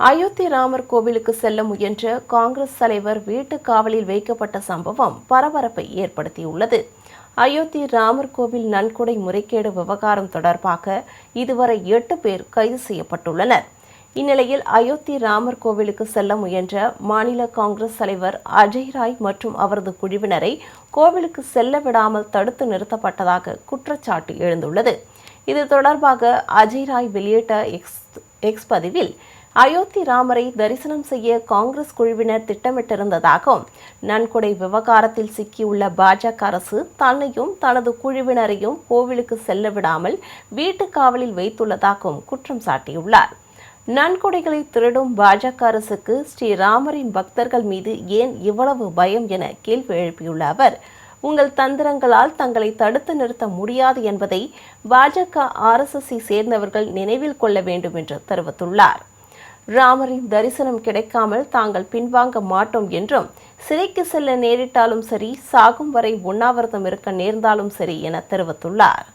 அயோத்தி ராமர் கோவிலுக்கு செல்ல முயன்ற காங்கிரஸ் தலைவர் வீட்டு காவலில் வைக்கப்பட்ட சம்பவம் பரபரப்பை ஏற்படுத்தியுள்ளது. அயோத்தி ராமர் கோவில் நன்கொடை முறைகேடு விவகாரம் தொடர்பாக இதுவரை 8 பேர் கைது செய்யப்பட்டுள்ளனர். இந்நிலையில் அயோத்தி ராமர் கோவிலுக்கு செல்ல முயன்ற மாநில காங்கிரஸ் தலைவர் அஜய் ராய் மற்றும் அவரது குழுவினரை கோவிலுக்கு செல்ல விடாமல் தடுத்து நிறுத்தப்பட்டதாக குற்றச்சாட்டு எழுந்துள்ளது. இது தொடர்பாக அஜய் ராய் வெளியிட்ட எக்ஸ் பதிவில், அயோத்தி ராமரை தரிசனம் செய்ய காங்கிரஸ் குழுவினர் திட்டமிட்டிருந்ததாகவும், நன்கொடை விவகாரத்தில் சிக்கியுள்ள பாஜக அரசு தன்னையும் தனது குழுவினரையும் கோவிலுக்கு செல்ல விடாமல் வீட்டு காவலில் வைத்துள்ளதாகவும் குற்றம் சாட்டியுள்ளார். நன்கொடைகளை திருடும் பாஜக அரசுக்கு ஸ்ரீராமரின் பக்தர்கள் மீது ஏன் இவ்வளவு பயம் என கேள்வி எழுப்பியுள்ள அவர், உங்கள் தந்திரங்களால் தங்களை தடுத்து நிறுத்த முடியாது என்பதை பாஜக RSSஐ சேர்ந்தவர்கள் நினைவில் கொள்ள வேண்டும் என்று தெரிவித்துள்ளார். ராமரின் தரிசனம் கிடைக்காமல் தாங்கள் பின்வாங்க மாட்டோம் என்றும், சிறைக்கு செல்ல நேரிட்டாலும் சரி, சாகும் வரை உண்ணாவிரதம் இருக்க நேர்ந்தாலும் சரி என தெரிவித்துள்ளார்.